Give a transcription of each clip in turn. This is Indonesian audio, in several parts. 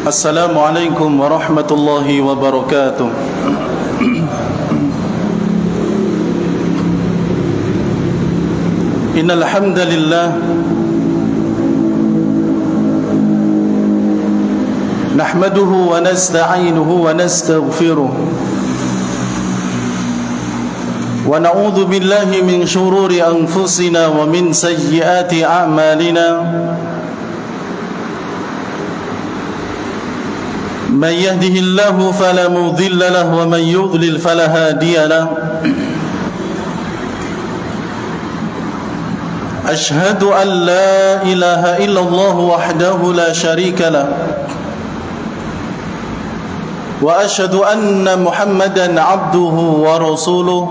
Assalamualaikum warahmatullahi wabarakatuh. Innal hamdalillah nahmaduhu wa nasta'inuhu wa nastaghfiruh wa na'udzu billahi min shururi anfusina wa min sayyiati a'malina. من يهده الله فلا مضل له ومن يضلل فلا هادي له. أشهد أن لا إله إلا الله وحده لا شريك له وأشهد أن محمدا عبده ورسوله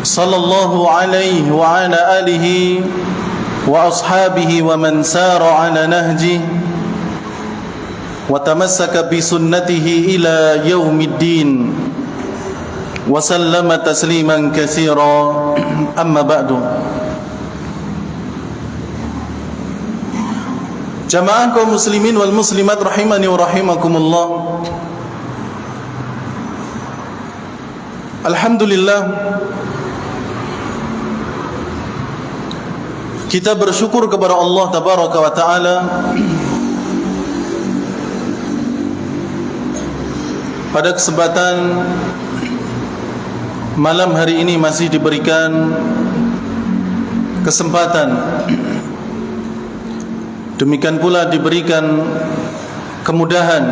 صلى الله عليه وعلى آله وأصحابه ومن سار على نهجه وتمسك بسنته إلى يوم الدين وسلم تسليما كثيرا. أما بعد. Jamaah kaum muslimin wal muslimat rahimani wa rahimakumullah. Alhamdulillah, kita bersyukur kepada Allah tabaraka wa taala pada kesempatan malam hari ini masih diberikan kesempatan, demikian pula diberikan kemudahan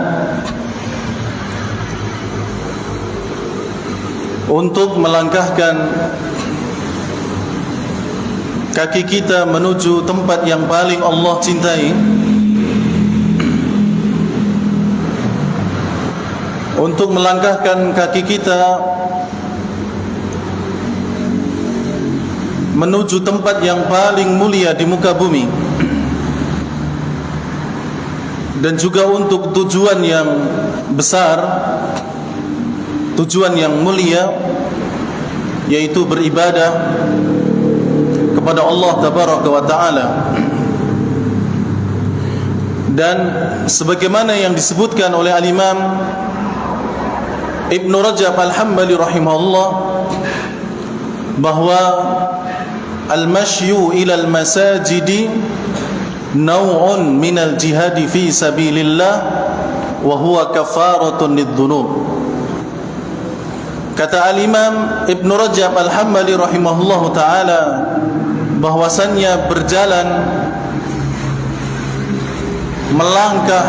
untuk melangkahkan kaki kita menuju tempat yang paling Allah cintai, untuk melangkahkan kaki kita menuju tempat yang paling mulia di muka bumi, dan juga untuk tujuan yang besar, tujuan yang mulia, yaitu beribadah kepada Allah tabaraka wa taala. Dan sebagaimana yang disebutkan oleh Al-Imam Ibn Rajab Al-Hambali rahimahullah, bahwa al-mashyu ila al-masajidi naw'un minal jihadi fi sabilillah wa huwa kafaratun lidh-dhunub. Kata Al-Imam Ibn Rajab Al-Hambali rahimahullah ta'ala, bahwasannya berjalan, melangkah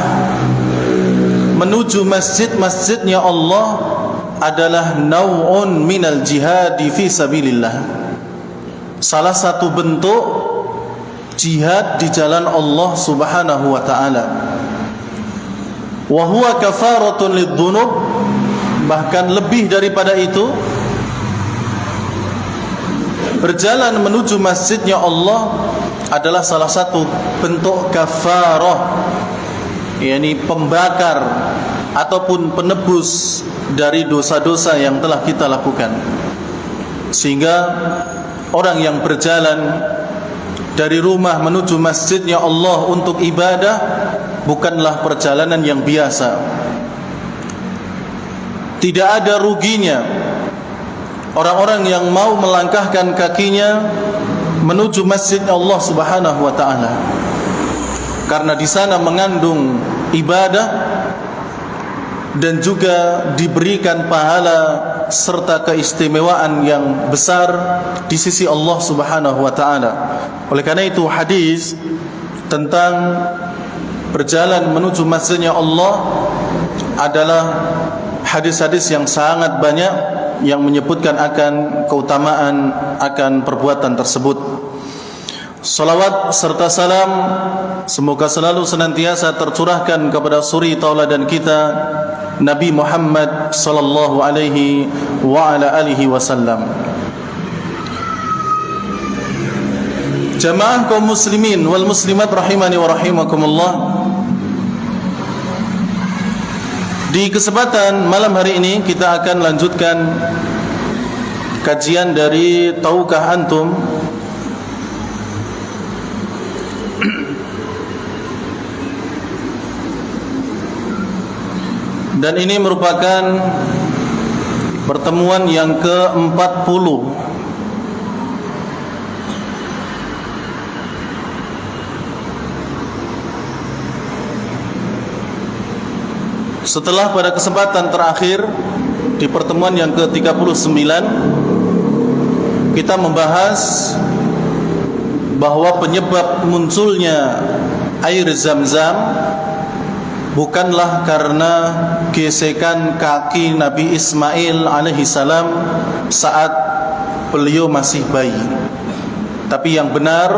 menuju masjid-masjidnya Allah adalah naw'un minal jihadi fi sabilillah, salah satu bentuk jihad di jalan Allah subhanahu wa ta'ala. Wa huwa kafaratun lidh-dhunub, bahkan lebih daripada itu, berjalan menuju masjidnya Allah adalah salah satu bentuk kafarah, yakni pembakar ataupun penebus dari dosa-dosa yang telah kita lakukan. Sehingga orang yang berjalan dari rumah menuju masjidnya Allah untuk ibadah bukanlah perjalanan yang biasa. Tidak ada ruginya orang-orang yang mau melangkahkan kakinya menuju masjid Allah subhanahu wa ta'ala, karena di sana mengandung ibadah dan juga diberikan pahala serta keistimewaan yang besar di sisi Allah subhanahu wa ta'ala. Oleh karena itu, hadis tentang berjalan menuju masjidnya Allah adalah hadis-hadis yang sangat banyak yang menyebutkan akan keutamaan akan perbuatan tersebut. Salawat serta salam semoga selalu senantiasa tercurahkan kepada suri tauladan kita, Nabi Muhammad sallallahu alaihi wa ala alihi wasallam. Jamaah kaum muslimin wal muslimat rahimani wa rahimakumullah. Di kesempatan malam hari ini kita akan lanjutkan kajian dari Tahukah Antum, Dan ini merupakan pertemuan yang ke-40 setelah pada kesempatan terakhir di pertemuan yang ke-39 kita membahas bahwa penyebab munculnya air Zam-Zam bukanlah karena gesekan kaki Nabi Ismail alaihi salam saat beliau masih bayi, tapi yang benar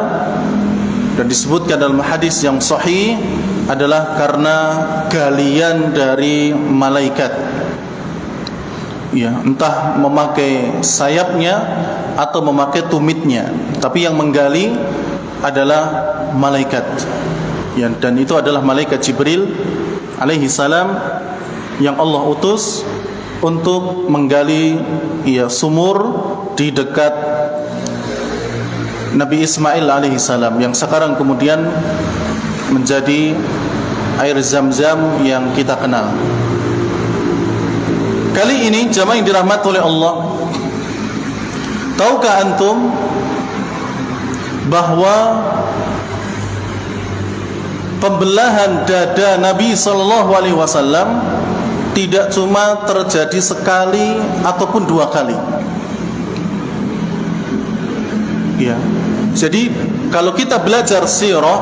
dan disebutkan dalam hadis yang sahih adalah karena galian dari malaikat, ya, entah memakai sayapnya atau memakai tumitnya, tapi yang menggali adalah malaikat, ya, dan itu adalah malaikat Jibril alaihi salam yang Allah utus untuk menggali, ya, sumur di dekat Nabi Ismail alaihi salam yang sekarang kemudian menjadi air Zam-Zam yang kita kenal. Kali ini jamaah yang dirahmati oleh Allah, tahukah antum bahwa pembelahan dada Nabi SAW tidak cuma terjadi sekali ataupun dua kali, ya. Jadi kalau kita belajar sirah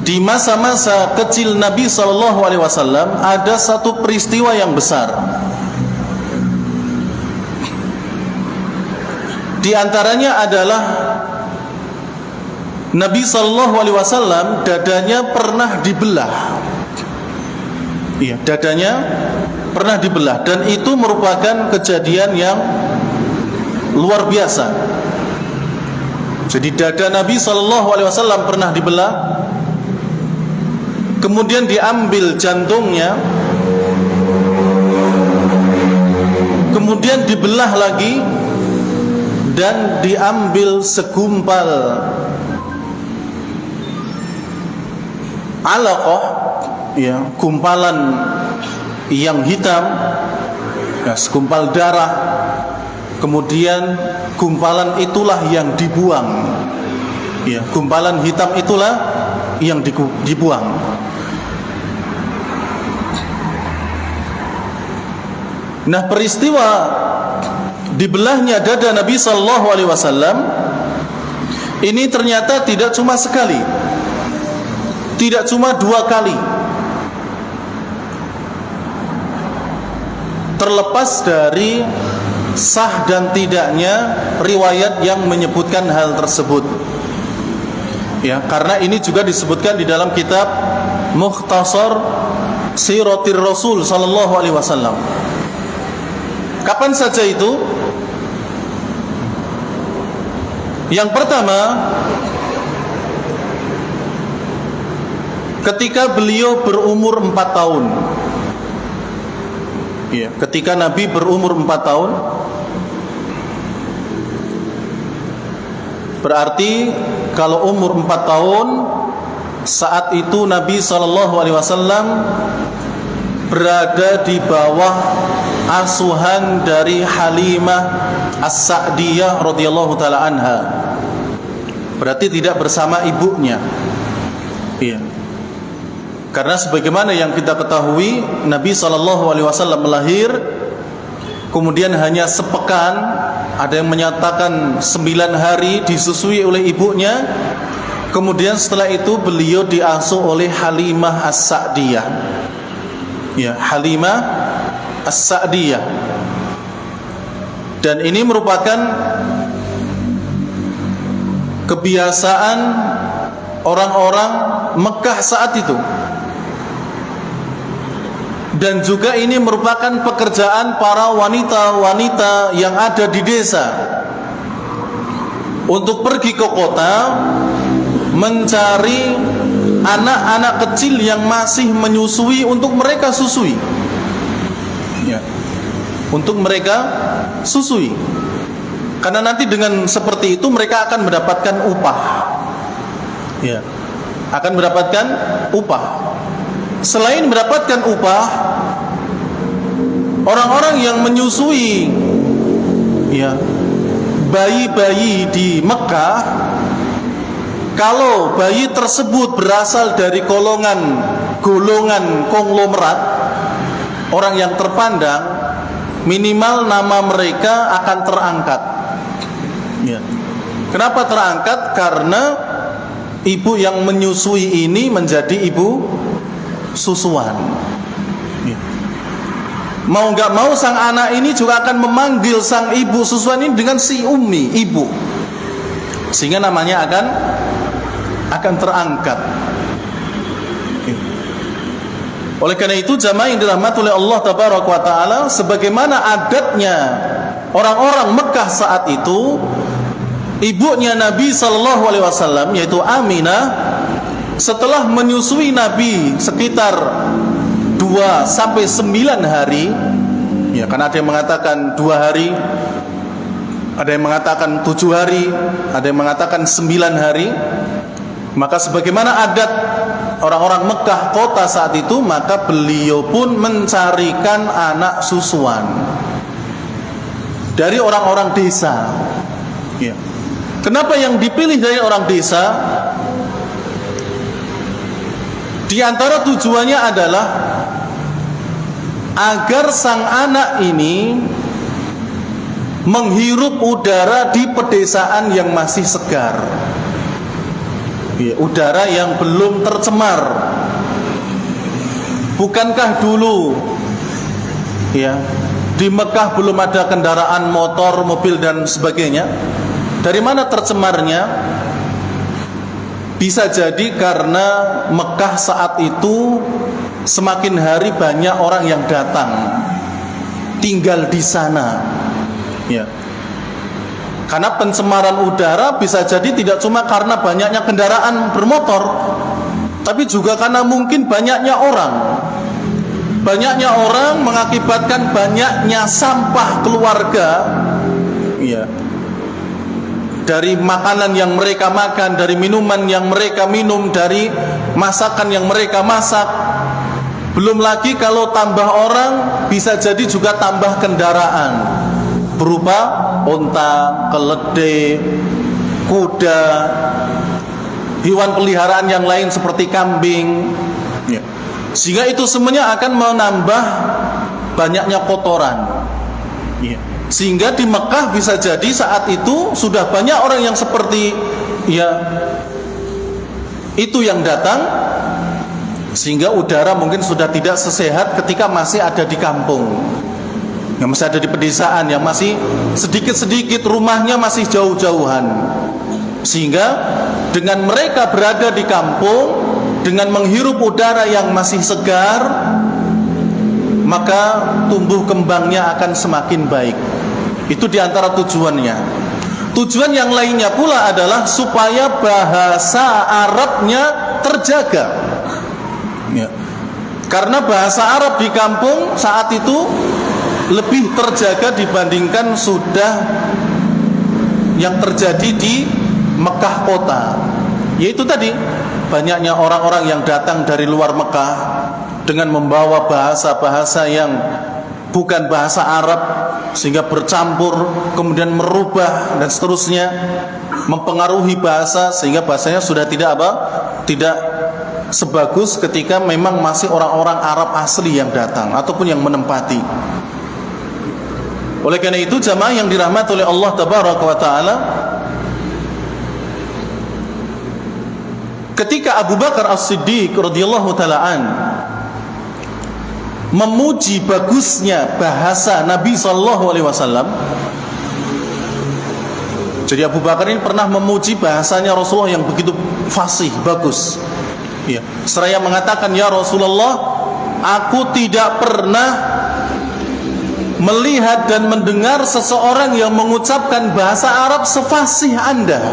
di masa-masa kecil Nabi SAW ada satu peristiwa yang besar. Di antaranya adalah Nabi SAW dadanya pernah dibelah. Iya, dadanya pernah dibelah, dan itu merupakan kejadian yang luar biasa. Jadi dada Nabi SAW pernah dibelah, kemudian diambil jantungnya, kemudian dibelah lagi, dan diambil segumpal alaqah, ya, gumpalan yang hitam, ya, segumpal darah, kemudian gumpalan itulah yang dibuang, ya, gumpalan hitam itulah yang dibuang. Nah, peristiwa dibelahnya dada Nabi SAW ini ternyata tidak cuma sekali, tidak cuma dua kali. Terlepas dari sah dan tidaknya riwayat yang menyebutkan hal tersebut, ya, karena ini juga disebutkan di dalam kitab Mukhtasar Siratir Rasul sallallahu alaihi wasallam. Kapan saja itu? Yang pertama, ketika beliau berumur 4 tahun. Ya, ketika Nabi berumur 4 tahun, berarti kalau umur 4 tahun, saat itu Nabi SAW berada di bawah asuhan dari Halimah As-Sa'diyah radhiyallahu taala anha. Berarti tidak bersama ibunya. Iya. Karena sebagaimana yang kita ketahui, Nabi SAW melahir, kemudian hanya sepekan, ada yang menyatakan 9 hari disusui oleh ibunya, kemudian setelah itu beliau diasuh oleh Halimah As-Sa'diyah, ya, Halimah As-Sa'diyah. Dan ini merupakan kebiasaan orang-orang Mekah saat itu, dan juga ini merupakan pekerjaan para wanita-wanita yang ada di desa untuk pergi ke kota mencari anak-anak kecil yang masih menyusui untuk mereka susui, ya, untuk mereka susui. Karena nanti dengan seperti itu mereka akan mendapatkan upah, ya, akan mendapatkan upah. selain mendapatkan upah, orang-orang yang menyusui ya bayi-bayi di Mekah, kalau bayi tersebut berasal dari golongan konglomerat, orang yang terpandang, minimal nama mereka akan terangkat ya. Kenapa terangkat? Karena ibu yang menyusui ini menjadi ibu susuan ya. Mau gak mau sang anak ini juga akan memanggil sang ibu susuan ini dengan si ummi, ibu, sehingga namanya akan terangkat. Oleh karena itu, jamaah yang dirahmati oleh Allah Tabaraka wa Ta'ala, sebagaimana adatnya orang-orang Mekah saat itu, ibunya Nabi Sallallahu Alaihi Wasallam, yaitu Aminah, setelah menyusui Nabi sekitar 2 sampai 9 hari ya, karena ada yang mengatakan 2 hari, ada yang mengatakan 7 hari, ada yang mengatakan 9 hari. Maka sebagaimana adat orang-orang Mekah kota saat itu, maka beliau pun mencarikan anak susuan dari orang-orang desa ya. Kenapa yang dipilih dari orang desa? Di antara tujuannya adalah agar sang anak ini menghirup udara di pedesaan yang masih segar ya, udara yang belum tercemar. Bukankah dulu ya di Mekah belum ada kendaraan motor, mobil dan sebagainya? Dari mana tercemarnya? Bisa jadi karena Mekah saat itu semakin hari banyak orang yang datang tinggal di sana ya. Karena pencemaran udara bisa jadi tidak cuma karena banyaknya kendaraan bermotor, tapi juga karena mungkin banyaknya orang. Banyaknya orang mengakibatkan banyaknya sampah keluarga ya, dari makanan yang mereka makan, dari minuman yang mereka minum, dari masakan yang mereka masak. Belum lagi kalau tambah orang, bisa jadi juga tambah kendaraan berupa unta, keledai, kuda, hewan peliharaan yang lain seperti kambing ya. Sehingga itu semuanya akan menambah banyaknya kotoran ya. Sehingga di Mekah bisa jadi saat itu sudah banyak orang yang seperti ya itu yang datang, sehingga udara mungkin sudah tidak sesehat ketika masih ada di kampung, yang masih ada di pedesaan, yang masih sedikit-sedikit rumahnya masih jauh-jauhan. Sehingga dengan mereka berada di kampung, dengan menghirup udara yang masih segar, maka tumbuh kembangnya akan semakin baik. Itu diantara tujuannya. Tujuan yang lainnya pula adalah supaya bahasa Arabnya terjaga ya. Karena bahasa Arab di kampung saat itu lebih terjaga dibandingkan sudah yang terjadi di Mekah kota. Yaitu tadi, banyaknya orang-orang yang datang dari luar Mekah dengan membawa bahasa-bahasa yang bukan bahasa Arab, sehingga bercampur, kemudian merubah dan seterusnya, mempengaruhi bahasa, sehingga bahasanya sudah tidak tidak sebagus ketika memang masih orang-orang Arab asli yang datang ataupun yang menempati. Oleh karena itu, jamaah yang dirahmati oleh Allah Tabaraka wa Ta'ala, ketika Abu Bakar As-Siddiq radhiyallahu ta'ala an memuji bagusnya bahasa Nabi sallallahu alaihi wasallam, jadi Abu Bakar ini pernah memuji bahasanya Rasulullah yang begitu fasih, bagus ya. Seraya mengatakan, ya Rasulullah, aku tidak pernah melihat dan mendengar seseorang yang mengucapkan bahasa Arab sefasih Anda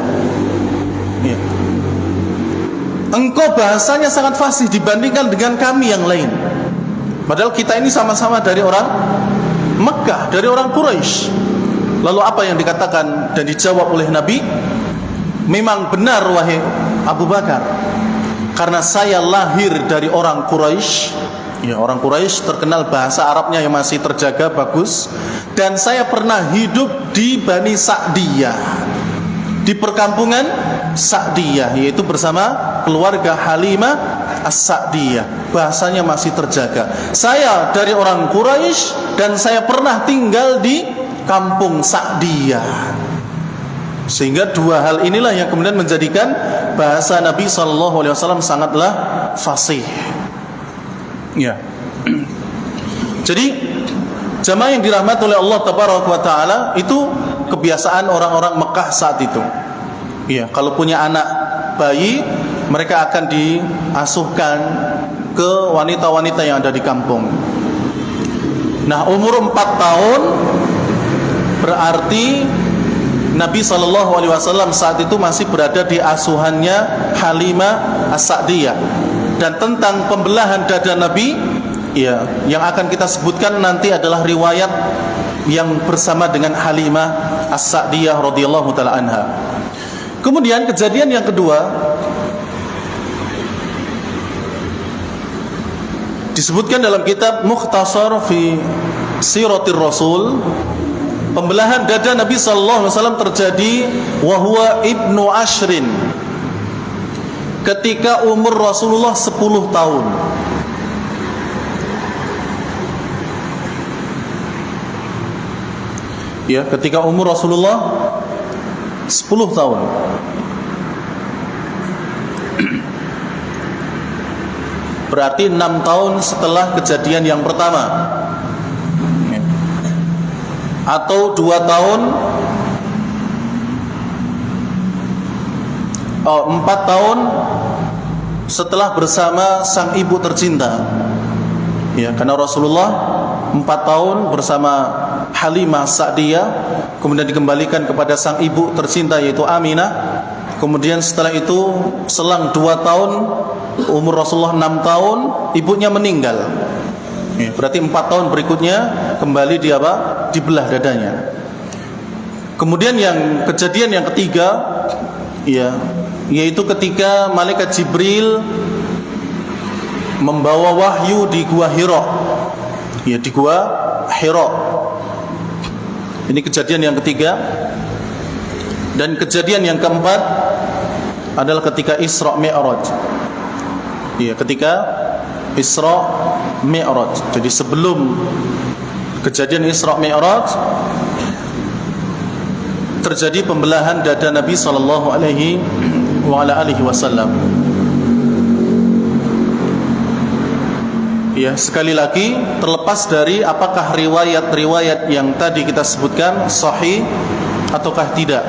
ya. Engkau bahasanya sangat fasih dibandingkan dengan kami yang lain. Padahal kita ini sama-sama dari orang Mekah, dari orang Quraisy. Lalu apa yang dikatakan dan dijawab oleh Nabi? Memang benar wahai Abu Bakar, karena saya lahir dari orang Quraisy. Ya, orang Quraisy terkenal bahasa Arabnya yang masih terjaga bagus, dan saya pernah hidup di Bani Sa'diyah, di perkampungan Sa'diyah, yaitu bersama keluarga Halimah As-Sa'diyah. Bahasanya masih terjaga. Saya dari orang Quraisy dan saya pernah tinggal di kampung Sa'diyah. Sehingga dua hal inilah yang kemudian menjadikan bahasa Nabi SAW sangatlah fasih. Ya. Jadi jamaah yang dirahmati oleh Allah Tabaraka wa Ta'ala, itu kebiasaan orang-orang Mekah saat itu. Ya, kalau punya anak bayi, mereka akan diasuhkan ke wanita-wanita yang ada di kampung. Nah, umur 4 tahun berarti Nabi SAW saat itu masih berada di asuhannya Halimah As-Sa'diyah. Dan tentang pembelahan dada Nabi, ya, yang akan kita sebutkan nanti adalah riwayat yang bersama dengan Halimah As-Sa'diyah radhiyallahu taala anha. Kemudian kejadian yang kedua disebutkan dalam kitab Mukhtasar fi Siratir Rasul. Pembelahan dada Nabi sallallahu alaihi wasallam terjadi wa huwa ibnu ashrin, ketika umur Rasulullah 10 tahun. Ya, ketika umur Rasulullah 10 tahun. Berarti 6 tahun setelah kejadian yang pertama, atau 2 tahun 4 tahun setelah bersama sang ibu tercinta. Ya, karena Rasulullah 4 tahun bersama Halimah Sa'diyah, kemudian dikembalikan kepada sang ibu tercinta yaitu Aminah. Kemudian setelah itu selang 2 tahun, umur Rasulullah 6 tahun, ibunya meninggal. Ya, berarti 4 tahun berikutnya kembali dia dibelah dadanya. Kemudian yang kejadian yang ketiga, ya, yaitu ketika malaikat Jibril membawa wahyu di gua Hira. Ya, di gua Hira. Ini kejadian yang ketiga. Dan kejadian yang keempat adalah ketika Isra Mi'raj. Ya, ketika Isra Mi'raj. Jadi sebelum kejadian Isra Mi'raj terjadi pembelahan dada Nabi sallallahu alaihi wasallam. Ya, sekali lagi terlepas dari apakah riwayat-riwayat yang tadi kita sebutkan sahih ataukah tidak.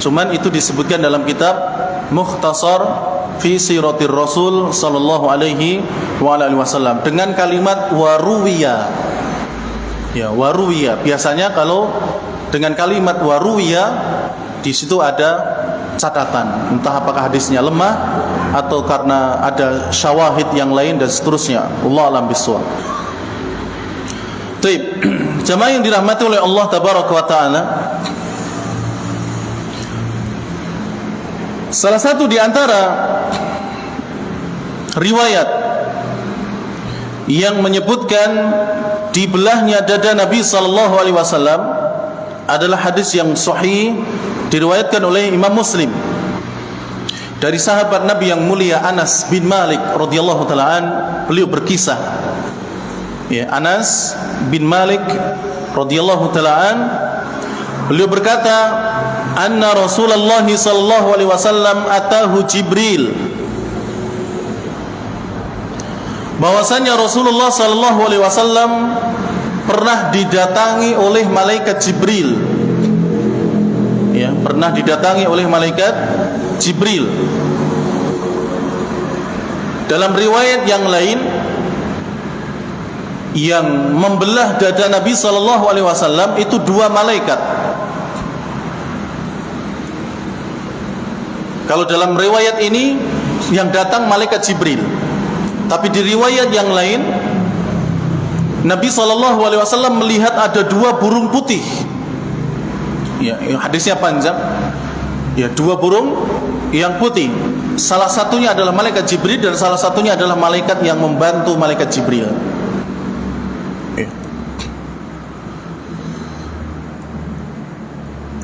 Cuman itu disebutkan dalam kitab Mukhtasar fi Siratir Rasul sallallahu alaihi wasallam dengan kalimat waruwiya. Ya, waruwiya. Biasanya kalau dengan kalimat waruwiya di situ ada catatan, entah apakah hadisnya lemah atau karena ada syawahid yang lain dan seterusnya. Wallahu a'lam bishawab. Baik, jamaah yang dirahmati oleh Allah Tabaraka wa Ta'ala, salah satu di antara riwayat yang menyebutkan dibelahnya dada Nabi sallallahu alaihi wasallam adalah hadis yang sahih diriwayatkan oleh Imam Muslim dari sahabat Nabi yang mulia Anas bin Malik radhiyallahu taala an. Beliau berkisah, ya, Anas bin Malik radhiyallahu taala an, beliau berkata, anna Rasulullah sallallahu alaihi wasallam atahu Jibril, bahwasanya Rasulullah sallallahu alaihi wasallam pernah didatangi oleh malaikat Jibril. Ya, pernah didatangi oleh malaikat Jibril. Dalam riwayat yang lain, yang membelah dada Nabi sallallahu alaihi wasallam itu 2 malaikat. Kalau dalam riwayat ini yang datang malaikat Jibril, tapi di riwayat yang lain Nabi sallallahu alaihi wasallam melihat ada 2 burung putih. Ya, hadisnya panjang. Ya, 2 burung yang putih. salah satunya adalah malaikat Jibril dan salah satunya adalah malaikat yang membantu malaikat Jibril.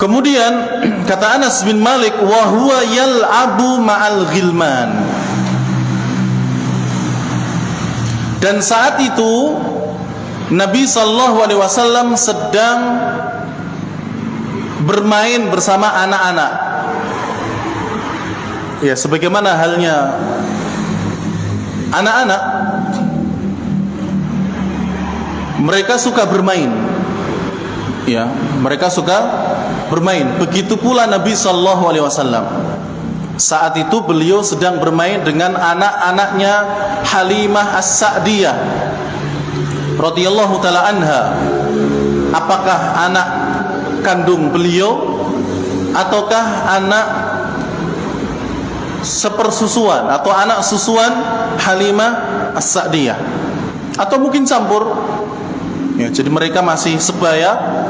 Kemudian kata Anas bin Malik, wa huwa yal'abu ma'al ghilman. Dan saat itu Nabi sallallahu alaihi wasallam sedang bermain bersama anak-anak. Ya, sebagaimana halnya anak-anak, mereka suka bermain. Ya, mereka suka bermain. Begitu pula Nabi sallallahu alaihi wasallam. Saat itu beliau sedang bermain dengan anak-anaknya Halimah As-Sa'diyah radhiyallahu taala anha. Apakah anak kandung beliau ataukah anak sepersusuan atau anak susuan Halimah As-Sa'diyah, atau mungkin campur. Ya, jadi mereka masih sebaya.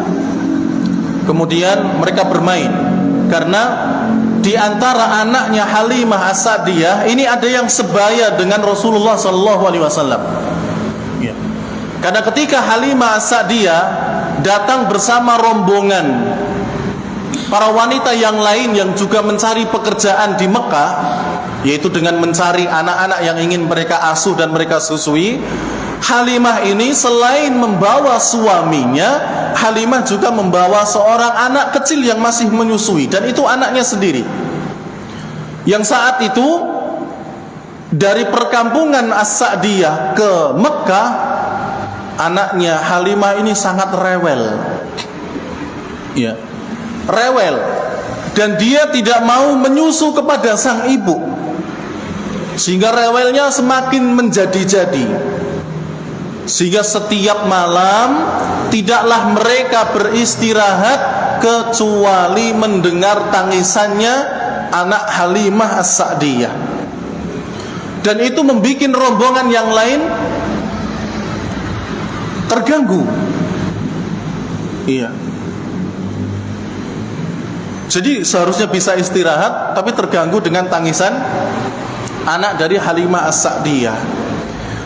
Kemudian mereka bermain karena di antara anaknya Halimah As-Sa'diyah ini ada yang sebaya dengan Rasulullah sallallahu alaihi wasallam. Ya. Karena ketika Halimah As-Sa'diyah datang bersama rombongan para wanita yang lain yang juga mencari pekerjaan di Mekah, yaitu dengan mencari anak-anak yang ingin mereka asuh dan mereka susui, Halimah ini selain membawa suaminya, Halimah juga membawa seorang anak kecil yang masih menyusui, dan itu anaknya sendiri. Yang saat itu dari perkampungan As-Sa'diyah ke Mekah, anaknya Halimah ini sangat rewel. Ya, rewel, dan dia tidak mau menyusu kepada sang ibu, sehingga rewelnya semakin menjadi-jadi. Sehingga setiap malam tidaklah mereka beristirahat kecuali mendengar tangisannya anak Halimah As-Sa'diyah. Dan itu membuat rombongan yang lain terganggu. Iya. Jadi seharusnya bisa istirahat, tapi terganggu dengan tangisan anak dari Halimah As-Sa'diyah.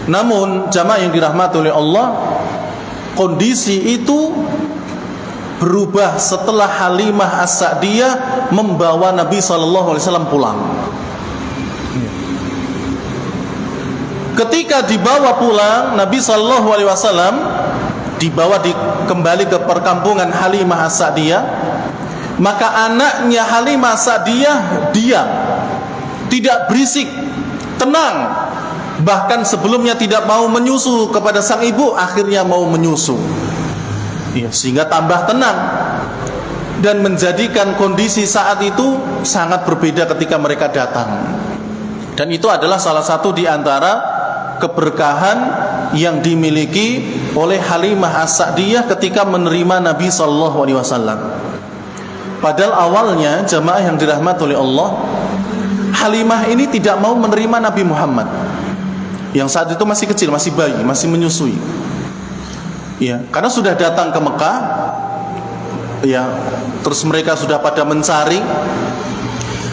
Namun jamaah yang dirahmati oleh Allah, kondisi itu berubah setelah Halimah As-Sa'diyah membawa Nabi SAW pulang. Ketika dibawa pulang, Nabi SAW dibawa kembali ke perkampungan Halimah As-Sa'diyah, maka anaknya Halimah As-Sa'diyah diam, tidak berisik, tenang. Bahkan sebelumnya tidak mau menyusu kepada sang ibu, akhirnya mau menyusu. Ya, sehingga tambah tenang dan menjadikan kondisi saat itu sangat berbeda ketika mereka datang. Dan itu adalah salah satu di antara keberkahan yang dimiliki oleh Halimah As-Sa'diyah ketika menerima Nabi SAW. Padahal awalnya jamaah yang dirahmati oleh Allah, Halimah ini tidak mau menerima Nabi Muhammad yang saat itu masih kecil, masih bayi, masih menyusui. Ya, karena sudah datang ke Mekah, ya, terus mereka sudah pada mencari.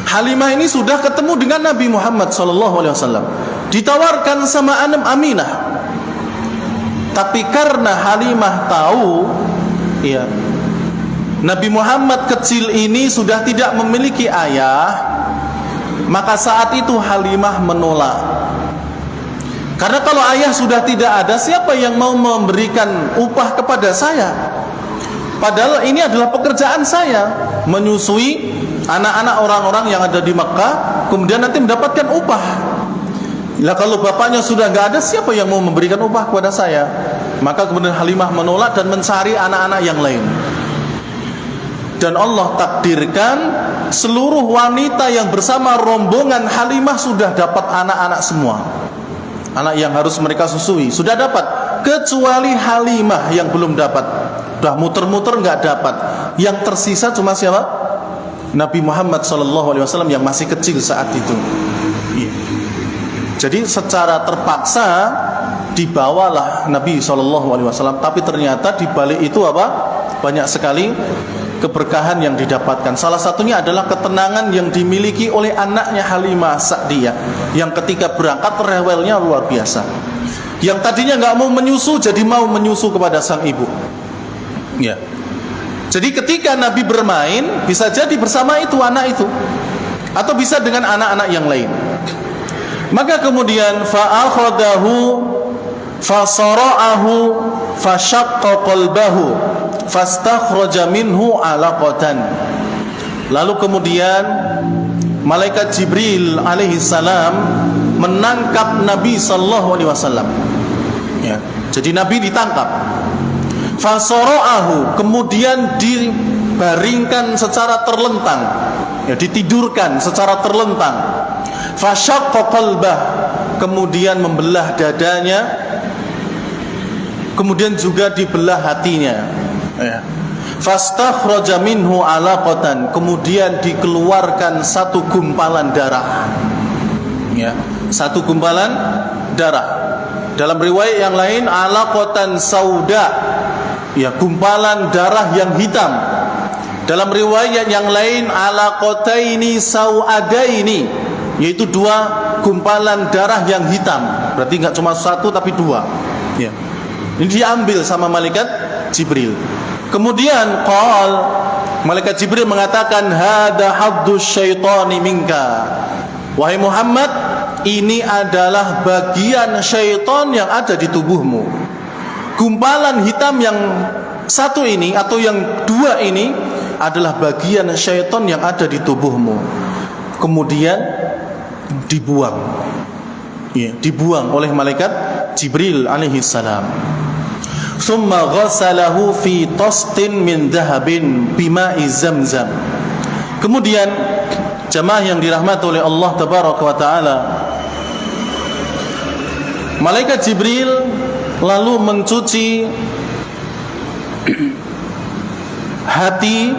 Halimah ini sudah ketemu dengan Nabi Muhammad SAW, ditawarkan sama Aminah. Tapi karena Halimah tahu, ya, Nabi Muhammad kecil ini sudah tidak memiliki ayah, maka saat itu Halimah menolak. Karena kalau ayah sudah tidak ada, siapa yang mau memberikan upah kepada saya? Padahal ini adalah pekerjaan saya, menyusui anak-anak orang-orang yang ada di Mekah, kemudian nanti mendapatkan upah. Lah kalau bapaknya sudah nggak ada, siapa yang mau memberikan upah kepada saya? Maka kemudian Halimah menolak dan mencari anak-anak yang lain. Dan Allah takdirkan seluruh wanita yang bersama rombongan Halimah sudah dapat anak-anak semua. Anak yang harus mereka susui sudah dapat, kecuali Halimah yang belum dapat. Sudah muter-muter nggak dapat. Yang tersisa cuma siapa? Nabi Muhammad SAW yang masih kecil saat itu. Jadi secara terpaksa dibawalah Nabi SAW. Tapi ternyata di balik itu apa? Banyak sekali keberkahan yang didapatkan. Salah satunya adalah ketenangan yang dimiliki oleh anaknya Halimah Sa'diyah, yang ketika berangkat rewelnya luar biasa. Yang tadinya nggak mau menyusu jadi mau menyusu kepada sang ibu. Ya. Jadi ketika Nabi bermain bisa jadi bersama itu anak itu, atau bisa dengan anak-anak yang lain. Maka kemudian fa'akhadahu fasara'ahu fashaqqa qalbahu fastakhraja minhu alaqatan. Lalu kemudian malaikat Jibril alaihi salam menangkap Nabi sallallahu alaihi wasallam. Ya. Jadi Nabi ditangkap. Fasara'ahu, kemudian dibaringkan secara terlentang. Ya, ditidurkan secara terlentang. Fashaqqa qalbah, kemudian membelah dadanya, kemudian juga dibelah hatinya. Ya. Fastakhraja minhu alaqatan, kemudian dikeluarkan satu gumpalan darah. Ya, satu gumpalan darah. Dalam riwayat yang lain alaqatan sauda, ya, gumpalan darah yang hitam. Dalam riwayat yang lain alaqataini sauadaini, yaitu dua gumpalan darah yang hitam. Berarti enggak cuma satu tapi dua. Ya. Ini diambil sama malaikat Jibril. Kemudian malaikat Jibril mengatakan hada haddus syaitani minka. Wahai Muhammad, ini adalah bagian syaitan yang ada di tubuhmu. Gumpalan hitam yang satu ini atau yang dua ini adalah bagian syaitan yang ada di tubuhmu. Kemudian dibuang. Ya, dibuang oleh malaikat Jibril alaihi salam. Thumma ghasalahu fi tastin min dhahabin bima'i zamzam. Kemudian jamaah yang dirahmati oleh Allah tabaraka wa taala, malaikat Jibril lalu mencuci hati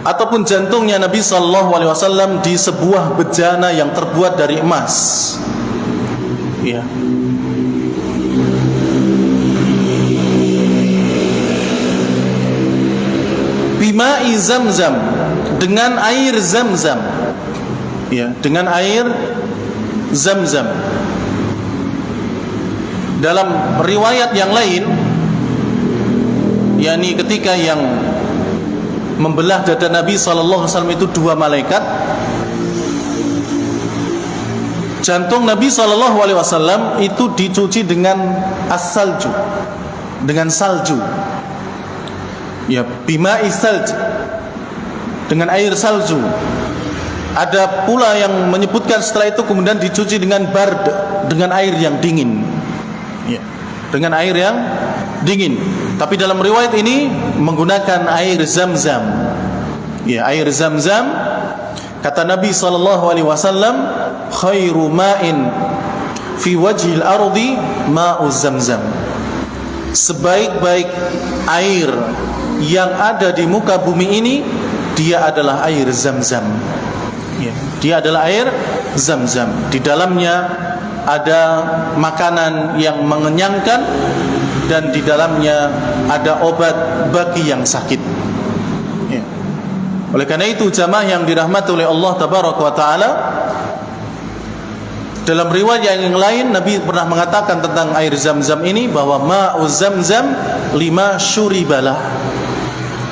ataupun jantungnya Nabi sallallahu alaihi wasallam di sebuah bejana yang terbuat dari emas. Ya. Bima'i zamzam, dengan air zamzam. Ya, dengan air zamzam. Dalam riwayat yang lain, yakni ketika yang membelah dada Nabi sallallahu alaihi wasallam itu dua malaikat, jantung Nabi sallallahu alaihi wasallam itu dicuci dengan as-salju, dengan salju. Ya, bima'i salj, dengan air salju. Ada pula yang menyebutkan setelah itu kemudian dicuci dengan bard, dengan air yang dingin. Ya, dengan air yang dingin. Tapi dalam riwayat ini menggunakan air zam-zam. Ya, air zam-zam. Kata Nabi sallallahu alaihi wasallam, khairu ma'in fi wajhil ardi ma'u zam-zam. Sebaik-baik air yang ada di muka bumi ini, dia adalah air zam-zam. Ya, dia adalah air zam-zam. Di dalamnya ada makanan yang mengenyangkan, dan di dalamnya ada obat bagi yang sakit. Ya. Oleh karena itu jamaah yang dirahmati oleh Allah tabaraka wa taala, dalam riwayat yang lain Nabi pernah mengatakan tentang air zam-zam ini bahwa ma'u zamzam lima syuribalah.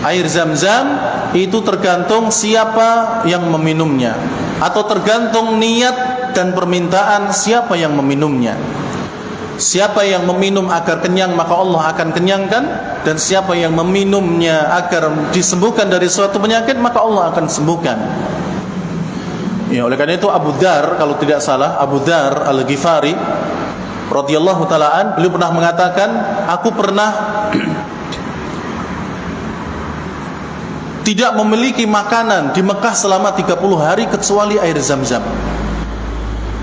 Air zam-zam itu tergantung siapa yang meminumnya, atau tergantung niat dan permintaan siapa yang meminumnya. Siapa yang meminum agar kenyang maka Allah akan kenyangkan, dan siapa yang meminumnya agar disembuhkan dari suatu penyakit maka Allah akan sembuhkan. Ya, oleh karena itu Abu Dzar, kalau tidak salah Abu Dzar Al-Ghifari radhiyallahu ta'ala, beliau pernah mengatakan, aku pernah tidak memiliki makanan di Mekah selama 30 hari kecuali air zam-zam.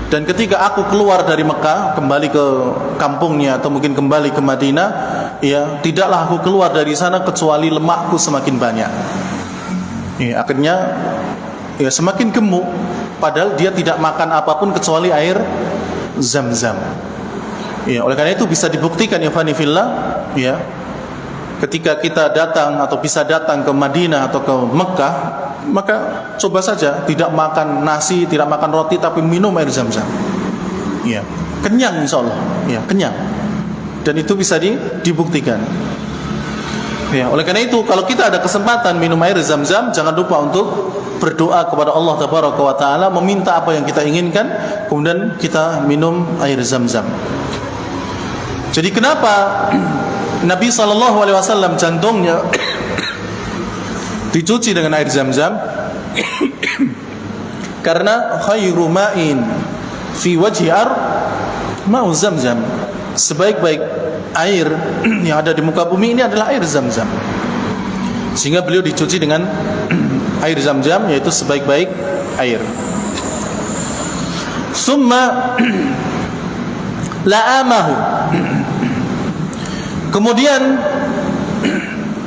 Dan ketika aku keluar dari Mekah kembali ke kampungnya atau mungkin kembali ke Madinah, ya, tidaklah aku keluar dari sana kecuali lemakku semakin banyak. Ya, akhirnya ya semakin gemuk, padahal dia tidak makan apapun kecuali air zam-zam. Ya, oleh karena itu bisa dibuktikan ya fani fillah, ya, ketika kita datang atau bisa datang ke Madinah atau ke Mekah, maka coba saja tidak makan nasi, tidak makan roti, tapi minum air Zam-Zam. Ya, kenyang insyaallah. Ya, kenyang. Dan itu bisa dibuktikan. Ya, oleh karena itu kalau kita ada kesempatan minum air Zam-Zam, jangan lupa untuk berdoa kepada Allah Tabaraka wa Taala, meminta apa yang kita inginkan, kemudian kita minum air Zam-Zam. Jadi kenapa Nabi SAW jantungnya dicuci dengan air Zam-Zam? Karena khairu ma'in fi wajhi ma'u Zam-Zam. Sebaik-baik air yang ada di muka bumi ini adalah air Zam-Zam. Sehingga beliau dicuci dengan air Zam-Zam, yaitu sebaik-baik air. Summa la'amahu. Kemudian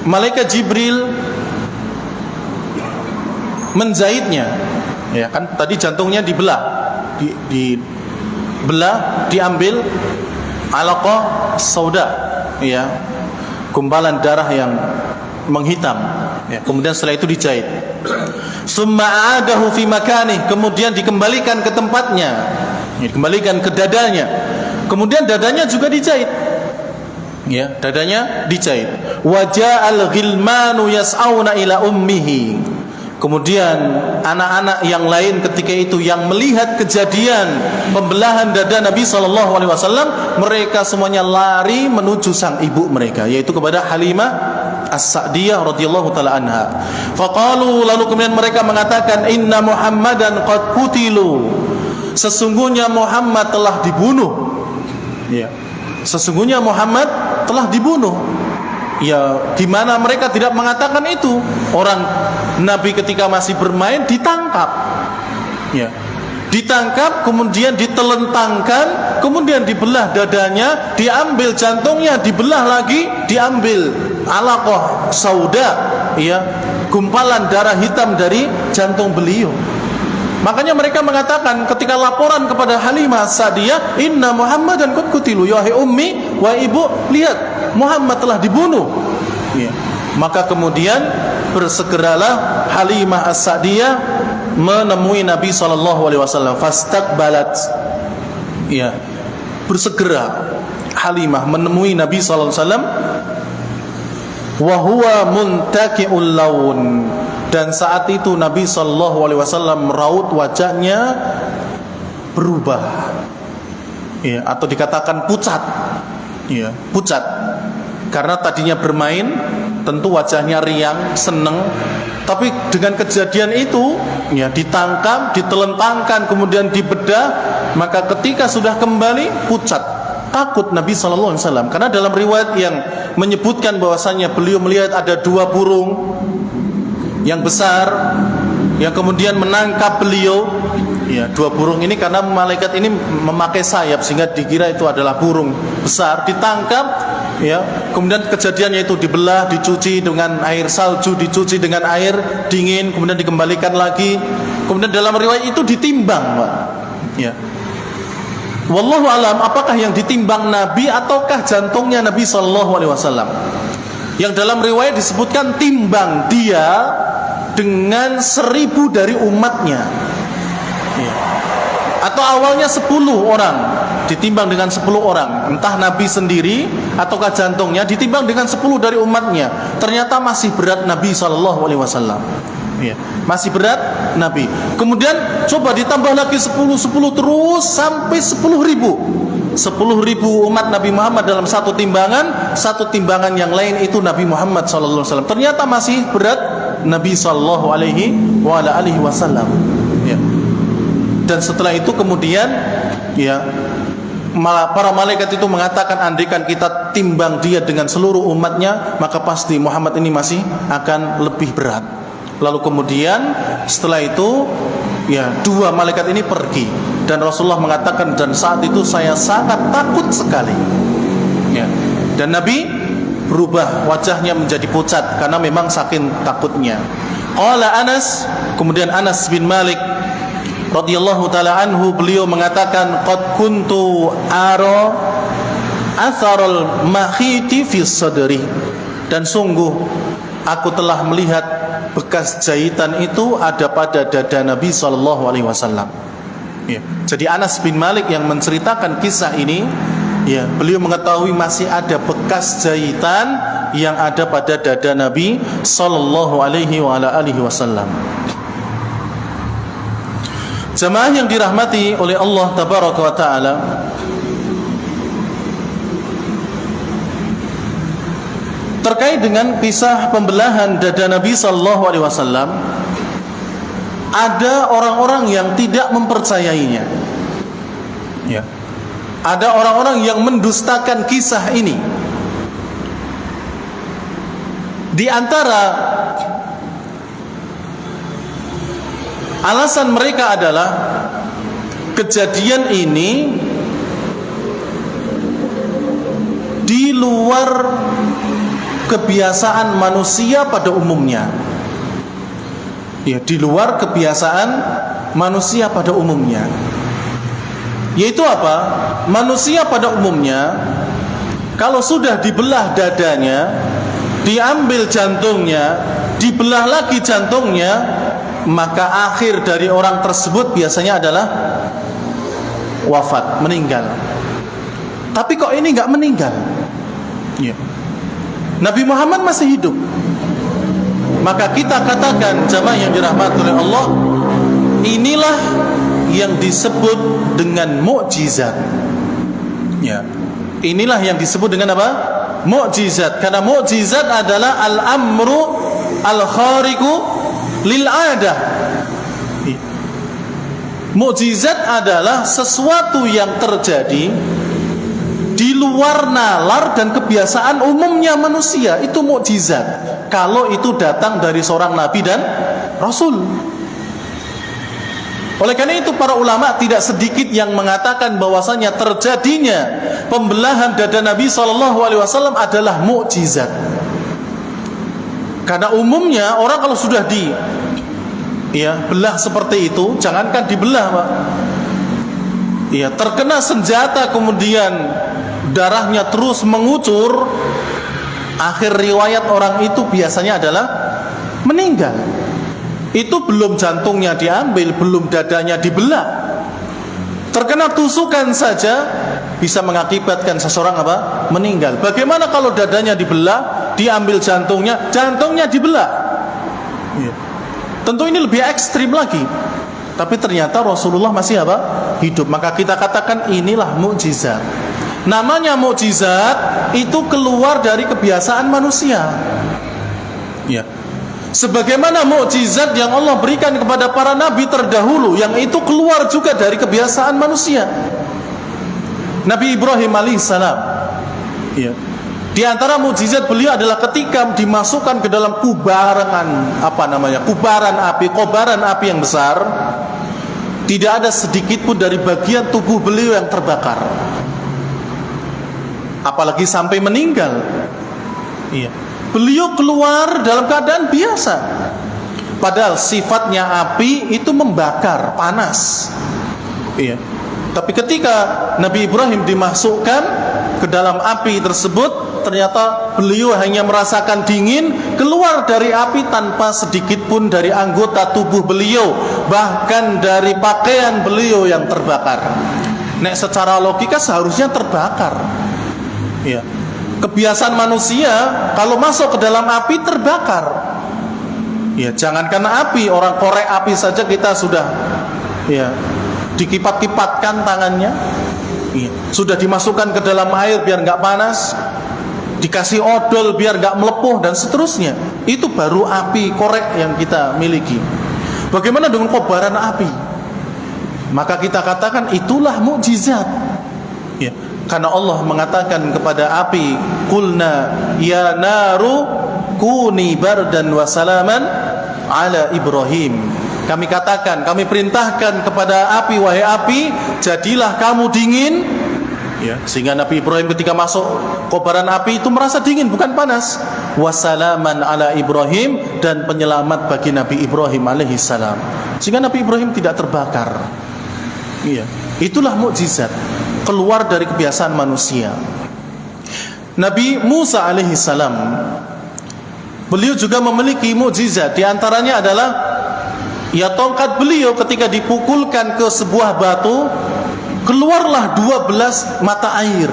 malaikat Jibril menjahitnya. Ya kan tadi jantungnya dibelah, dibelah, diambil alaqah sauda, ya, gumpalan darah yang menghitam. Ya, kemudian setelah itu dijahit. Summa a'adahu fi makanih, kemudian dikembalikan ke tempatnya, dikembalikan ke dadanya. Kemudian dadanya juga dijahit. Ya, dadanya dijahit. Waja'al ghilmanu yas'auna ila ummihi. Kemudian anak-anak yang lain ketika itu yang melihat kejadian pembelahan dada Nabi SAW, mereka semuanya lari menuju sang ibu mereka, yaitu kepada Halimah As-Sa'diyah radhiyallahu taala anha. Faqalu, lalu kemudian mereka mengatakan, inna Muhammadan qad qutilu. Sesungguhnya Muhammad telah dibunuh. Ya. Sesungguhnya Muhammad telah dibunuh. Ya, di mana mereka tidak mengatakan itu. Orang Nabi ketika masih bermain ditangkap. Ya. Ditangkap, kemudian ditelentangkan, kemudian dibelah dadanya, diambil jantungnya, dibelah lagi, diambil alaqah sauda, ya, gumpalan darah hitam dari jantung beliau. Makanya mereka mengatakan ketika laporan kepada Halimah As-Sa'diyah, inna Muhammadan qad qutilu, ya ummi, wa ibu, lihat Muhammad telah dibunuh. Ya. Maka kemudian bersegeralah Halimah As-Sa'diyah menemui Nabi SAW. Fastaqbalat, ya, bersegera Halimah menemui Nabi SAW. Wa huwa muntaki'ul laun, dan saat itu Nabi SAW meraut wajahnya berubah, ya, atau dikatakan pucat, ya, pucat. Karena tadinya bermain, tentu wajahnya riang, seneng. Tapi dengan kejadian itu, ya, ditangkap, ditelentangkan, kemudian dibedah, maka ketika sudah kembali pucat. Takut Nabi SAW. Karena dalam riwayat yang menyebutkan bahwasanya beliau melihat ada 2 burung yang besar yang kemudian menangkap beliau. Ya, 2 burung ini karena malaikat ini memakai sayap sehingga dikira itu adalah burung besar, ditangkap, ya. Kemudian kejadiannya itu dibelah, dicuci dengan air salju, dicuci dengan air dingin, kemudian dikembalikan lagi. Kemudian dalam riwayat itu ditimbang, Pak. Ya. Wallahu alam, apakah yang ditimbang Nabi ataukah jantungnya Nabi SAW? Yang dalam riwayat disebutkan timbang dia dengan 1000 dari umatnya. Ya. Atau awalnya 10 orang ditimbang dengan 10 orang, entah Nabi sendiri ataukah jantungnya ditimbang dengan 10 dari umatnya. Ternyata masih berat Nabi SAW. Ya, masih berat Nabi. Kemudian coba ditambah lagi 10 terus sampai 10.000. 10.000 umat Nabi Muhammad dalam satu timbangan yang lain itu Nabi Muhammad SAW. Ternyata masih berat Nabi SAW. Ya. Dan setelah itu kemudian, ya, para malaikat itu mengatakan, andaikan kita timbang dia dengan seluruh umatnya, maka pasti Muhammad ini masih akan lebih berat. Lalu kemudian setelah itu, ya, 2 malaikat ini pergi, dan Rasulullah mengatakan, dan saat itu saya sangat takut sekali. Ya. Dan Nabi berubah wajahnya menjadi pucat karena memang saking takutnya. Qala Anas, kemudian Anas bin Malik radhiyallahu taala anhu, beliau mengatakan, qad kuntu ara atharul makhiti fi sadri. dan sungguh aku telah melihat bekas jahitan itu ada pada dada Nabi SAW. Ya. Jadi Anas bin Malik yang menceritakan kisah ini, ya, beliau mengetahui masih ada bekas jahitan yang ada pada dada Nabi SAW. Jamaah yang dirahmati oleh Allah Tabaraka wa Ta'ala, terkait dengan kisah pembelahan dada Nabi SAW, ada orang-orang yang tidak mempercayainya. Ya. Ada orang-orang yang mendustakan kisah ini. Di antara alasan mereka adalah kejadian ini di luar kebiasaan manusia pada umumnya. Ya, di luar kebiasaan manusia pada umumnya. Yaitu apa? Manusia pada umumnya kalau sudah dibelah dadanya, diambil jantungnya, dibelah lagi jantungnya, maka akhir dari orang tersebut biasanya adalah wafat, meninggal. Tapi kok ini enggak meninggal? Ya. Nabi Muhammad masih hidup. Maka kita katakan, jamaah yang dirahmati oleh Allah, inilah yang disebut dengan mukjizat. Ya. Inilah yang disebut dengan apa? Mukjizat. Karena mukjizat adalah al-amru al-khariqu lil 'adah. Mukjizat adalah sesuatu yang terjadi di luar nalar dan kebiasaan umumnya manusia. Itu mukjizat kalau itu datang dari seorang nabi dan rasul. Oleh karena itu para ulama tidak sedikit yang mengatakan bahwasanya terjadinya pembelahan dada Nabi SAW adalah mukjizat. Karena umumnya orang kalau sudah belah seperti itu, jangankan dibelah, Pak. Ya, terkena senjata kemudian darahnya terus mengucur, akhir riwayat orang itu biasanya adalah meninggal. Itu belum jantungnya diambil, belum dadanya dibelah. Terkena tusukan saja bisa mengakibatkan seseorang apa? Meninggal. Bagaimana kalau dadanya dibelah, diambil jantungnya, jantungnya dibelah? Ya. Tentu ini lebih ekstrim lagi. Tapi ternyata Rasulullah masih apa? Hidup. Maka kita katakan inilah mukjizat. Namanya mukjizat itu keluar dari kebiasaan manusia. Ya. Sebagaimana mukjizat yang Allah berikan kepada para nabi terdahulu, yang itu keluar juga dari kebiasaan manusia. Nabi Ibrahim alaihissalam, ya, di antara mukjizat beliau adalah ketika dimasukkan ke dalam kubaran api yang besar, tidak ada sedikit pun dari bagian tubuh beliau yang terbakar, apalagi sampai meninggal. Iya. Beliau keluar dalam keadaan biasa. Padahal sifatnya api itu membakar, panas. Iya. Tapi ketika Nabi Ibrahim dimasukkan ke dalam api tersebut, ternyata beliau hanya merasakan dingin, keluar dari api tanpa sedikit pun dari anggota tubuh beliau, bahkan dari pakaian beliau yang terbakar. Nek secara logika seharusnya terbakar. Iya. Kebiasaan manusia kalau masuk ke dalam api terbakar. Ya, jangankan api, orang korek api saja kita sudah dikipat-kipatkan tangannya. Ya, sudah dimasukkan ke dalam air biar enggak panas, dikasih odol biar enggak melepuh dan seterusnya. Itu baru api korek yang kita miliki. Bagaimana dengan kobaran api? Maka kita katakan itulah mukjizat. Ya. Karena Allah mengatakan kepada api, "Qulna ya naru kuni bardan wa salaman ala Ibrahim." Kami katakan, kami perintahkan kepada api, wahai api, jadilah kamu dingin. Ya, sehingga Nabi Ibrahim ketika masuk kobaran api itu merasa dingin, bukan panas. Wasalaman ala Ibrahim, dan penyelamat bagi Nabi Ibrahim alaihissalam. Sehingga Nabi Ibrahim tidak terbakar. Iya, itulah mukjizat. Keluar dari kebiasaan manusia. Nabi Musa alaihissalam beliau juga memiliki mukjizat. Di antaranya adalah ya tongkat beliau ketika dipukulkan ke sebuah batu, keluarlah 12 mata air.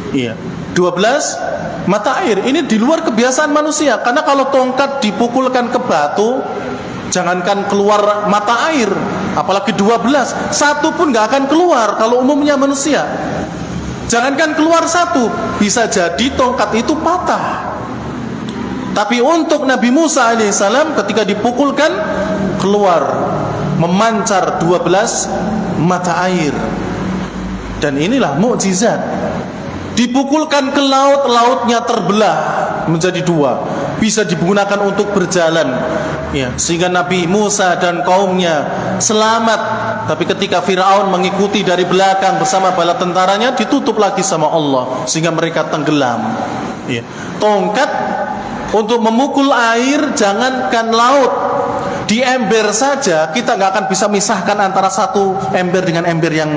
Iya, 12 mata air. Ini di luar kebiasaan manusia. Karena kalau tongkat dipukulkan ke batu, jangankan keluar mata air, apalagi 12, satu pun gak akan keluar kalau umumnya manusia. Jangankan keluar satu, bisa jadi tongkat itu patah. Tapi untuk Nabi Musa alaihissalam ketika dipukulkan, keluar memancar 12 mata air. Dan inilah mukjizat. Dipukulkan ke laut, lautnya terbelah menjadi dua, bisa digunakan untuk berjalan, ya, sehingga Nabi Musa dan kaumnya selamat. Tapi ketika Fir'aun mengikuti dari belakang bersama bala tentaranya, ditutup lagi sama Allah sehingga mereka tenggelam, ya. Tongkat untuk memukul air, jangankan laut, di ember saja kita nggak akan bisa misahkan antara satu ember dengan ember yang,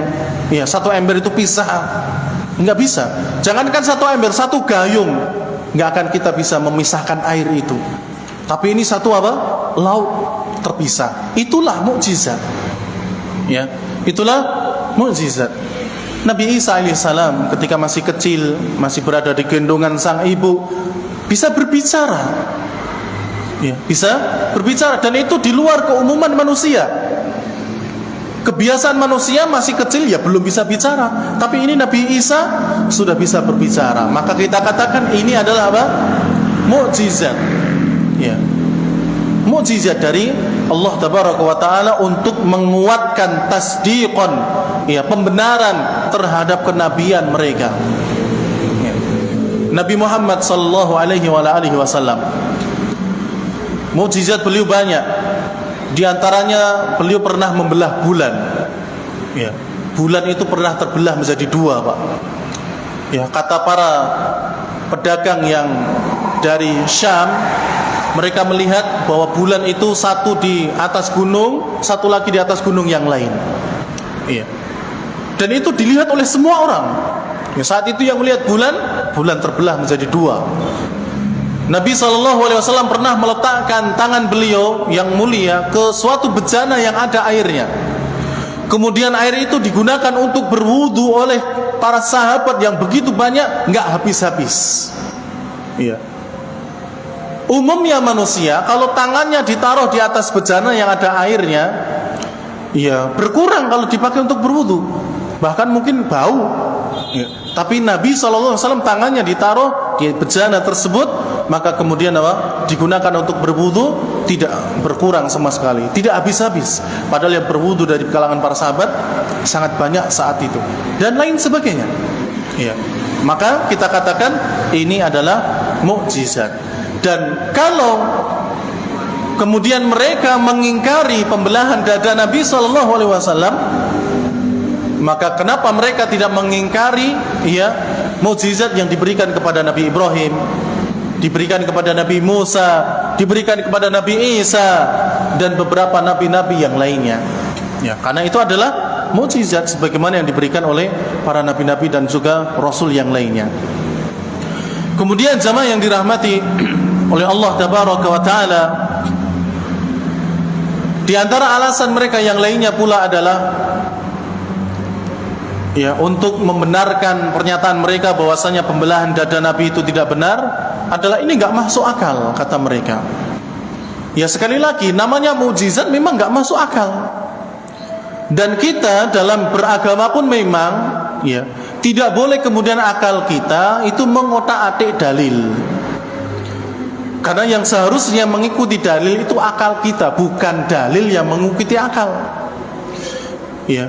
ya, satu ember itu pisah, nggak bisa. Jangankan satu ember, satu gayung nggak akan kita bisa memisahkan air itu. Tapi ini satu apa? Laut terpisah. Itulah mukjizat. Ya, itulah mukjizat. Nabi Isa alaihissalam ketika masih kecil, masih berada di gendongan sang ibu, bisa berbicara. Ya, bisa berbicara, dan itu di luar keumuman manusia. Kebiasaan manusia masih kecil ya belum bisa bicara, tapi ini Nabi Isa sudah bisa berbicara. Maka kita katakan ini adalah apa? Mukjizat. Ya. Mukjizat dari Allah Tabaraka wa Ta'ala untuk menguatkan tasdiqan, ya, pembenaran terhadap kenabian mereka. Ya. Nabi Muhammad sallallahu alaihi wasallam, mukjizat beliau banyak. Di antaranya beliau pernah membelah bulan. Ya, bulan itu pernah terbelah menjadi dua, Pak. Ya, kata para pedagang yang dari Syam, mereka melihat bahwa bulan itu satu di atas gunung, satu lagi di atas gunung yang lain. Iya. Dan itu dilihat oleh semua orang. Ya, saat itu yang melihat bulan, bulan terbelah menjadi dua. Nabi SAW pernah meletakkan tangan beliau yang mulia ke suatu bejana yang ada airnya. Kemudian air itu digunakan untuk berwudu oleh para sahabat yang begitu banyak, nggak habis-habis. Iya. Umumnya manusia kalau tangannya ditaruh di atas bejana yang ada airnya, ya berkurang kalau dipakai untuk berwudu, bahkan mungkin bau. Ya. Tapi Nabi SAW tangannya ditaruh di bejana tersebut, maka kemudian apa? Digunakan untuk berwudu, tidak berkurang sama sekali, tidak habis-habis. Padahal yang berwudu dari kalangan para sahabat sangat banyak saat itu, dan lain sebagainya. Ya. Maka kita katakan ini adalah mukjizat. Dan kalau kemudian mereka mengingkari pembelahan dada Nabi SAW, maka kenapa mereka tidak mengingkari, ya, mukjizat yang diberikan kepada Nabi Ibrahim, diberikan kepada Nabi Musa, diberikan kepada Nabi Isa, dan beberapa nabi-nabi yang lainnya? Ya, karena itu adalah mukjizat sebagaimana yang diberikan oleh para nabi-nabi dan juga rasul yang lainnya. Kemudian jamaah yang dirahmati oleh Allah Tabaraka wa Ta'ala, di antara alasan mereka yang lainnya pula adalah, ya, untuk membenarkan pernyataan mereka bahwasanya pembelahan dada Nabi itu tidak benar, adalah ini nggak masuk akal, kata mereka. Ya, sekali lagi namanya mukjizat memang nggak masuk akal. Dan kita dalam beragama pun memang, ya, tidak boleh kemudian akal kita itu mengotak-atik dalil. Karena yang seharusnya mengikuti dalil itu akal kita, bukan dalil yang mengikuti akal. Ya.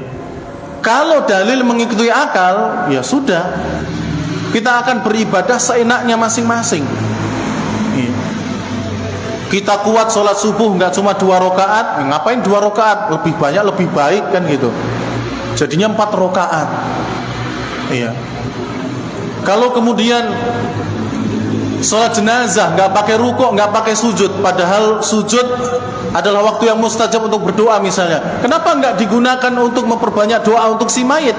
Kalau dalil mengikuti akal, ya sudah, kita akan beribadah seenaknya masing-masing. Ya. Kita kuat sholat subuh nggak cuma 2 rakaat, ngapain 2 rakaat? Lebih banyak lebih baik kan gitu. Jadinya 4 rakaat. Iya. Kalau kemudian sholat jenazah nggak pakai rukuk, nggak pakai sujud, padahal sujud adalah waktu yang mustajab untuk berdoa misalnya, kenapa nggak digunakan untuk memperbanyak doa untuk si mayit?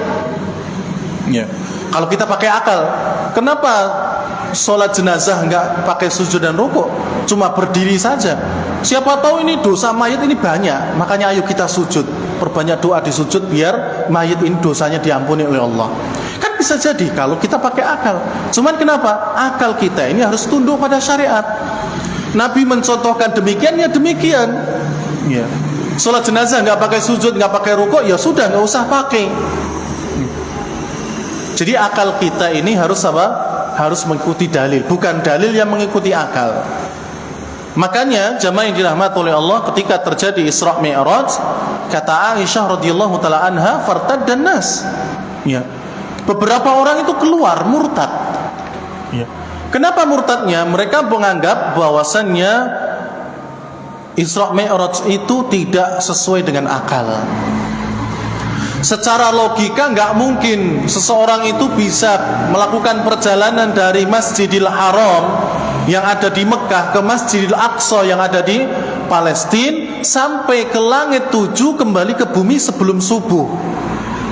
Ya. Kalau kita pakai akal, kenapa sholat jenazah nggak pakai sujud dan rukuk, cuma berdiri saja. Siapa tahu ini dosa mayit ini banyak, makanya ayo kita sujud, perbanyak doa di sujud biar mayit ini dosanya diampuni oleh Allah. Kan bisa jadi kalau kita pakai akal. Cuman kenapa? Akal kita ini harus tunduk pada syariat. Nabi mencontohkan demikian, ya demikian. Ya. Sholat jenazah nggak pakai sujud, nggak pakai rukuk, ya sudah, nggak usah pakai. Jadi akal kita ini harus apa? Harus mengikuti dalil, bukan dalil yang mengikuti akal. Makanya jamaah yang dirahmati oleh Allah, ketika terjadi Isra Mi'raj, kata Aisyah radhiyallahu taala anha, fartaddan nas. Ya. Beberapa orang itu keluar murtad. Ya. Kenapa murtadnya? Mereka menganggap bahwasannya Isra Mi'raj itu tidak sesuai dengan akal. Secara logika nggak mungkin seseorang itu bisa melakukan perjalanan dari Masjidil Haram yang ada di Mekah ke Masjidil Aqsa yang ada di Palestina sampai ke langit 7 kembali ke bumi sebelum subuh.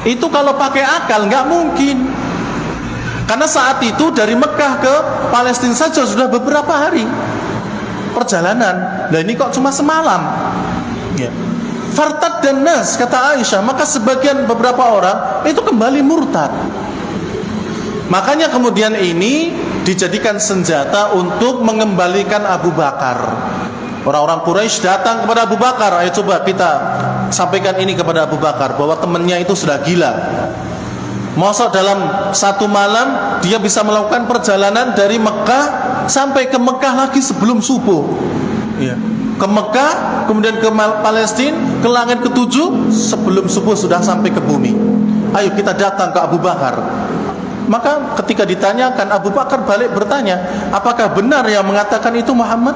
Itu kalau pakai akal nggak mungkin. Karena saat itu dari Mekah ke Palestina saja sudah beberapa hari perjalanan. Nah ini kok cuma semalam. Ya. Fartaddan nas, kata Aisyah, maka sebagian beberapa orang itu kembali murtad. Makanya kemudian ini dijadikan senjata untuk mengembalikan Abu Bakar. Orang-orang Quraisy datang kepada Abu Bakar, ayo coba kita sampaikan ini kepada Abu Bakar bahwa temannya itu sudah gila. Masa dalam satu malam dia bisa melakukan perjalanan dari Mekah sampai ke Mekah lagi sebelum subuh. Ya. Ke Mekah, kemudian ke Palestina, ke langit ke-7 sebelum subuh sudah sampai ke bumi. Ayo kita datang ke Abu Bakar. Maka ketika ditanyakan, Abu Bakar balik bertanya, apakah benar yang mengatakan itu Muhammad?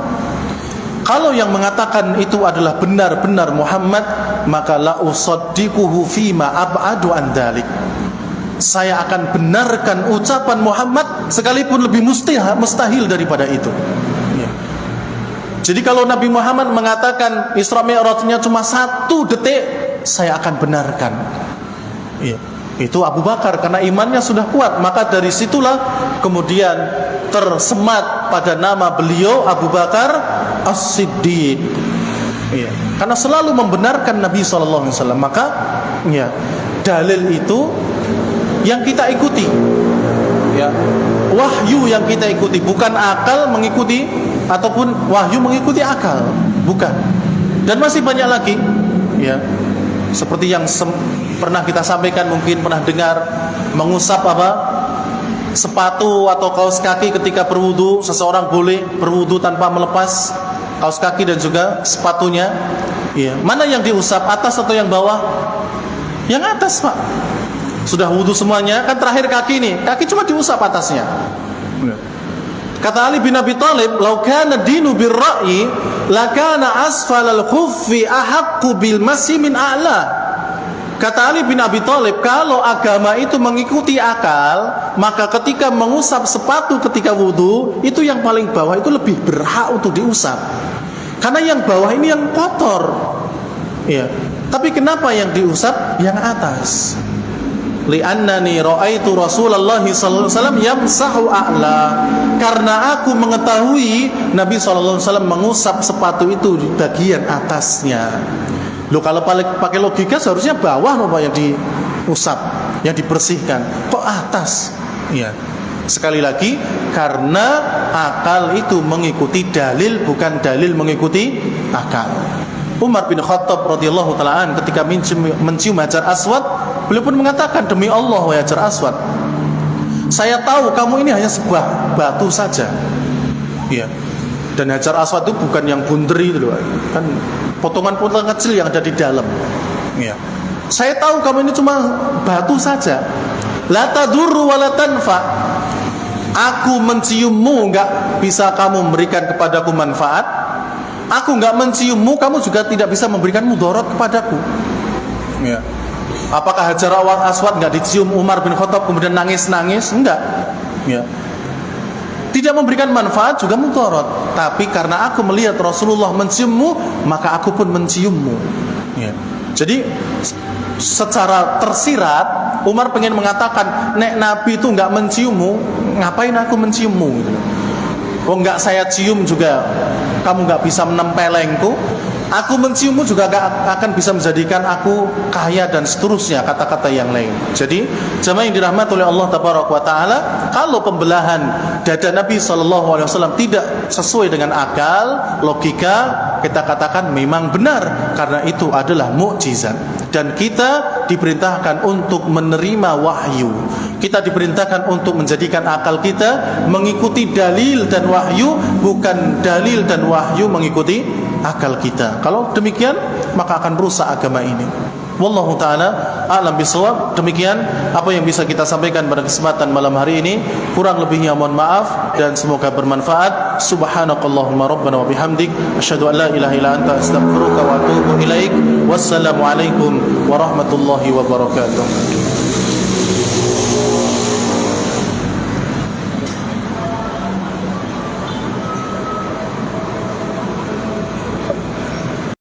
Kalau yang mengatakan itu adalah benar-benar Muhammad, maka la usaddiquhu fima ab'adu an dzalik. Saya akan benarkan ucapan Muhammad sekalipun lebih mustahil daripada itu. Ya. Jadi kalau Nabi Muhammad mengatakan Isra Mi'rajnya cuma 1 detik, saya akan benarkan. Ya. Itu Abu Bakar karena imannya sudah kuat. Maka dari situlah kemudian tersemat pada nama beliau Abu Bakar As-Siddiq. Ya. Karena selalu membenarkan Nabi SAW. Maka ya, dalil itu yang kita ikuti. Ya. Wahyu yang kita ikuti, bukan akal mengikuti ataupun wahyu mengikuti akal, bukan. Dan masih banyak lagi, ya, seperti yang pernah kita sampaikan, mungkin pernah dengar, mengusap apa sepatu atau kaos kaki ketika berwudu. Seseorang boleh berwudu tanpa melepas kaos kaki dan juga sepatunya. Ya. Mana yang diusap, atas atau yang bawah? Yang atas, Pak. Sudah wudu semuanya, kan terakhir kaki nih, kaki cuma diusap atasnya. Kata Ali bin Abi Thalib, "Lau kana dinu birra'yi, lakana asfalal khuffi ahaqqu bil masi min a'la." Kata Ali bin Abi Thalib, kalau agama itu mengikuti akal, maka ketika mengusap sepatu ketika wudu, itu yang paling bawah itu lebih berhak untuk diusap. Karena yang bawah ini yang kotor. Ya. Tapi kenapa yang diusap yang atas? Li'annani ra'aitu Rasulullah sallallahu alaihi wasallam yamsahu a'la. Karena aku mengetahui Nabi sallallahu alaihi wasallam mengusap sepatu itu di bagian atasnya. Loh, kalau pakai logika seharusnya bawah loh yang diusap, yang dibersihkan. Kok atas? Ya. Sekali lagi, karena akal itu mengikuti dalil, bukan dalil mengikuti akal. Umar bin Khattab radhiyallahu taala an ketika mencium Hajar Aswad, beliau pun mengatakan, demi Allah wahai Hajar Aswad, saya tahu kamu ini hanya sebuah batu saja. Ya. Dan Hajar Aswad itu bukan yang bunderi itu loh, kan potongan-potongan kecil yang ada di dalam. Ya. Saya tahu kamu ini cuma batu saja. La tadurru wa la tanfa. Aku menciummu enggak bisa kamu memberikan kepadaku manfaat. Aku enggak menciummu, kamu juga tidak bisa memberikan mudarat kepadaku. Ya. Apakah Hajar Aswad enggak dicium Umar bin Khattab kemudian nangis-nangis? Enggak. Ya. Tidak memberikan manfaat juga mudarat. Tapi karena aku melihat Rasulullah menciummu, maka aku pun menciummu. Ya. Jadi secara tersirat Umar pengen mengatakan, nek Nabi itu enggak menciummu, ngapain aku menciummu gitu. Kok enggak saya cium juga kamu enggak bisa menempelengku, aku menciummu juga enggak akan bisa menjadikan aku kaya dan seterusnya, kata-kata yang lain. Jadi jemaah yang dirahmati oleh Allah Tabaraka wa taala, kalau pembelahan dada Nabi sallallahu alaihi wasallam tidak sesuai dengan akal, logika, kita katakan memang benar karena itu adalah mukjizat. Dan kita diperintahkan untuk menerima wahyu. Kita diperintahkan untuk menjadikan akal kita mengikuti dalil dan wahyu, bukan dalil dan wahyu mengikuti akal kita. Kalau demikian, maka akan rusak agama ini. Wallahu ta'ala a'lam bishawab. Demikian apa yang bisa kita sampaikan pada kesempatan malam hari ini. Kurang lebihnya mohon maaf dan semoga bermanfaat. Subhanakallahumma rabbana wa bihamdik, asyhadu an la ilaha illa anta, astaghfiruka wa atubu ilaik. Wassalamu alaikum warahmatullahi wabarakatuh.